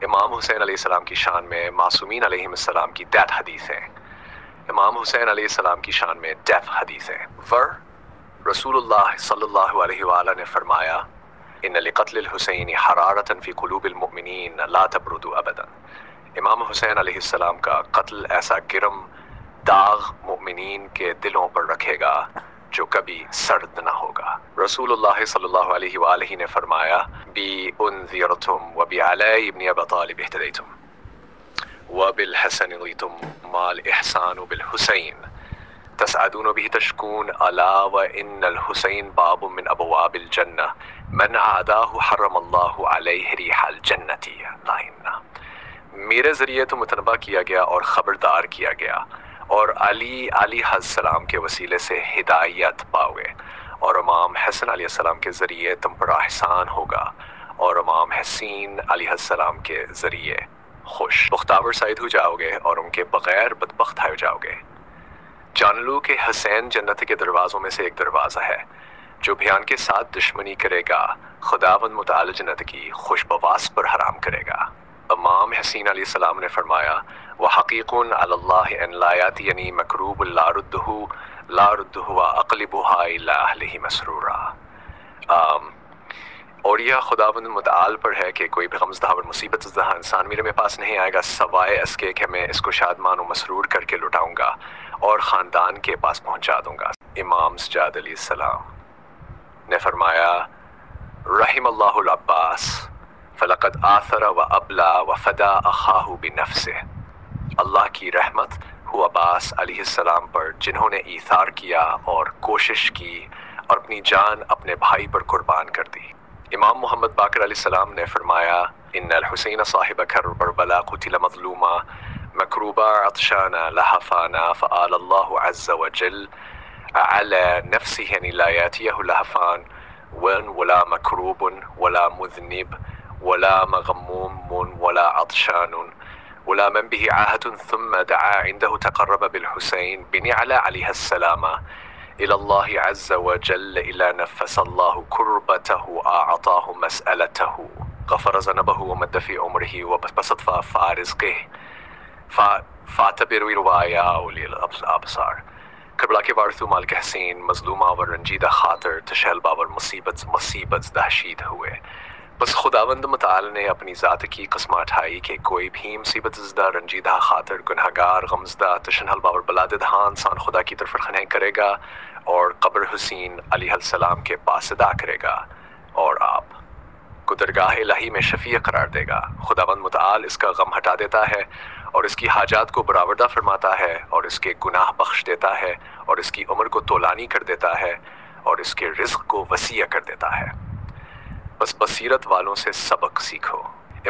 امام حسین علیہ السلام کی شان میں معصومین علیہ السلام کی دیت حدیثیں، امام حسین علیہ السلام کی شان میں ڈیف حدیثیں۔ رسول اللہ صلی اللہ علیہ وآلہ نے فرمایا ان لقتل الحسین حرارۃ فی قلوب المؤمنین لا تبرد ابدا، امام حسین علیہ السلام کا قتل ایسا گرم داغ مومنین کے دلوں پر رکھے گا جو کبھی سرد نہ ہوگا۔ رسول اللہ صلی اللہ علیہ وآلہ نے فرمایا بی انذرتم وبعلی ابن ابی طالب اہتدیتم وبالحسن غیتم مال احسان بالحسین تسعدون به تشکون الا وان الحسین باب من ابواب الجنہ من عاداہ حرم اللہ علیہ ریح الجنۃ لائنا۔ میرے ذریعے تو متنبہ کیا گیا اور خبردار کیا گیا، اور علی علیہ السلام کے وسیلے سے ہدایت پاؤگے، اور امام حسن علیہ السلام کے ذریعے تم پر احسان ہوگا، اور امام حسین علیہ السلام کے ذریعے خوش بختاور سعید ہو جاؤ گے اور ان کے بغیر بدبخت ہو جاؤ گے۔ جان لو کہ حسین جنت کے دروازوں میں سے ایک دروازہ ہے، جو بیان کے ساتھ دشمنی کرے گا خداوند متعال جنت کی خوش بواس پر حرام کرے گا۔ امام حسین علیہ السلام نے فرمایا وحقیق علی اللہ ان لا یاتینی مکروب لا ردہ واقلبها الی اہلہ مسرورا۔ اور یہ خداوند متعال پر ہے کہ کوئی بھی غمزدہ اور مصیبت زدہ انسان میرے پاس نہیں آئے گا سوائے اس کے کہ میں اس کو شادمان و مسرور کر کے لٹاؤں گا اور خاندان کے پاس پہنچا دوں گا۔ امام سجاد علیہ السلام نے فرمایا رحم اللہ العباس فلقد آثر و ابلا و فدا اخاہ بنفسہ، اللہ کی رحمت ہو عباس علیہ السلام پر جنہوں نے ایثار کیا اور کوشش کی اور اپنی جان اپنے بھائی پر قربان کر دی۔ امام محمد باقر علیہ السلام نے فرمایا ان الحسین صاحب کربلا قتل مظلوما مکروبا عطشانا لہفانا فآل اللہ عز وجل على نفسه ان لا یاتیہ لہفان ولا مکروب ولا مذنب ولا مغموم ولا عطشان ولا من به عاهة ثم دعا عنده تقرب بالحسين بنعلى عليه السلام إلى الله عز وجل إلى نفس الله كربته أعطاه مسألته غفر ذنبه ومد في عمره وبسط فرزقه فاعتبروا روايا أولي الأبصار۔ کربلا کے وارث مالک حسین مظلوم اور رنجیدہ خاطر تشہل باور مصیبت دہشید ہوئے، بس خداوند متعال نے اپنی ذات کی قسم اٹھائی کہ کوئی بھی مصیبت زدہ رنجیدہ خاطر گنہگار غمزدہ تشنہل باور بلاددہاں انسان خدا کی طرف رخنہ کرے گا اور قبر حسین علیہ السلام کے پاس ادا کرے گا اور آپ کو درگاہ الہی میں شفیع قرار دے گا۔ خداوند متعال اس کا غم ہٹا دیتا ہے اور اس کی حاجات کو برآوردہ فرماتا ہے اور اس کے گناہ بخش دیتا ہے اور اس کی عمر کو طولانی کر دیتا ہے اور اس کے رزق کو وسیع کر دیتا ہے۔ بس بصیرت والوں سے سبق سیکھو۔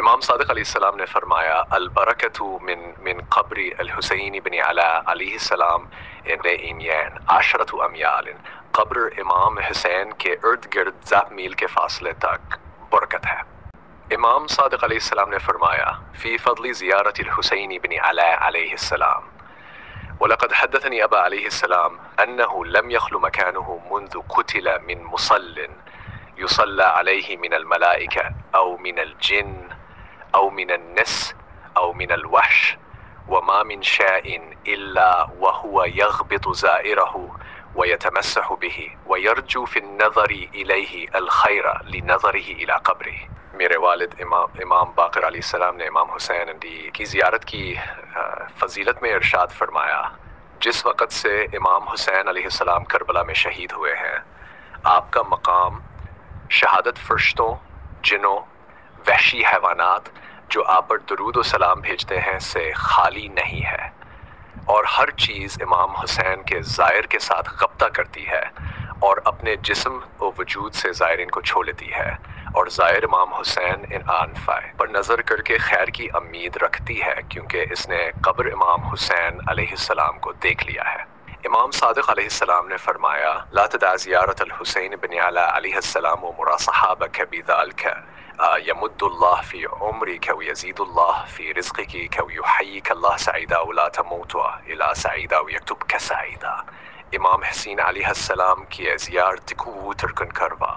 امام صادق علیہ السلام نے فرمایا البرکۃ من قبر الحسین بن علی علیہ السلام ایمین عشرۃ امیال، قبر امام حسین کے ارد گرد 10 میل کے فاصلے تک برکت ہے۔ امام صادق علیہ السلام نے فرمایا فی فضل زیارت الحسین بن علی علیہ السلام وَلَقَدْ حَدَّثَنِي أَبَا عَلَيْهِ السَّلَامُ أَنَّهُ لَمْ يَخْلُ مَكَانُهُ مُنْذُ قُتِلَ مِنْ مُصَلٍّ يُصَلَّى عَلَيْهِ مِنَ الْمَلَائِكَةِ أَوْ مِنَ الْجِنِّ أَوْ مِنَ النِّسِ أَوْ مِنَ الْوَحْشِ وَمَا مِنْ شَيْءٍ إِلَّا وَهُوَ يَغْبِطُ زَائِرَهُ وَيَتَمَسَّحُ بِهِ وَيَرْجُو فِي النَّظَرِ إِلَيْهِ الْخَيْرَ لِنَظَرِهِ إِلَى قَبْرِهِ۔ میرے والد امام باقر علیہ السلام نے امام حسین کی زیارت کی فضیلت میں ارشاد فرمایا جس وقت سے امام حسین علیہ السلام کربلا میں شہید ہوئے ہیں آپ کا مقام شہادت فرشتوں، جنوں، وحشی حیوانات جو آپ پر درود و سلام بھیجتے ہیں سے خالی نہیں ہے، اور ہر چیز امام حسین کے زائر کے ساتھ غبطہ کرتی ہے اور اپنے جسم و وجود سے زائرین کو چھو لیتی ہے، اور زائر امام حسین انفائے پر نظر کر کے خیر کی امید رکھتی ہے کیونکہ اس نے قبر امام حسین علیہ السلام کو دیکھ لیا ہے۔ امام صادق علیہ السلام نے فرمایا لا تدع زیارت الحسین بن علی علیہ السلام و مراصحابک بذالک یمد اللہ فی عمرک و یزید اللہ فی رزقک و یحییک اللہ سعیدا ولا تموت الا سعیدا و یکتبک سعیدا۔ امام حسین علیہ السلام کی زیارت کو ترکن کروا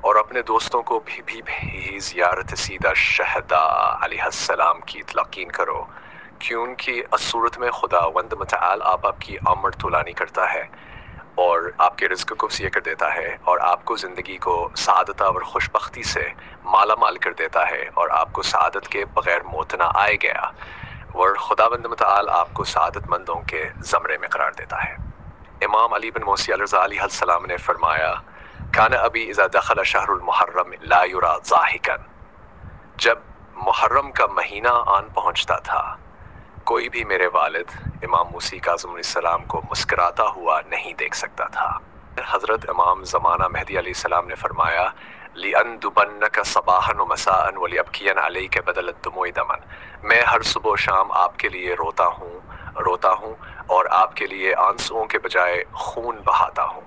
اور اپنے دوستوں کو بھی زیارت سیدہ شہداء علیہ السلام کی تلقین کرو، کیونکہ اس صورت میں خداوند متعال آپ کی عمر طولانی کرتا ہے اور آپ کے رزق کو وسیع کر دیتا ہے، اور آپ کو زندگی کو سعادت اور خوشبختی سے مالا مال کر دیتا ہے، اور آپ کو سعادت کے بغیر موت نہ آئے گیا، اور خداوند متعال آپ کو سعادت مندوں کے زمرے میں قرار دیتا ہے۔ امام علی بن موسی رضا علیہ السلام نے فرمایا، کان ابی اذا دخل شہر المحرم لا یرا ضاحکا، جب محرم کا مہینہ آن پہنچتا تھا کوئی بھی میرے والد امام موسی کاظم علیہ السلام کو مسکراتا ہوا نہیں دیکھ سکتا تھا۔ حضرت امام زمانہ مہدی علیہ السلام نے فرمایا، لِأَنْدُبَنَّكَ صَبَاحًا وَمَسَاءً وَلِأَبْكِيَنَ عَلَيْكَ بَدَلَ الدُّمُوعِ دَمًا، میں ہر صبح و شام آپ کے لیے روتا ہوں اور آپ کے لیے آنسوؤں کے بجائے خون بہاتا ہوں۔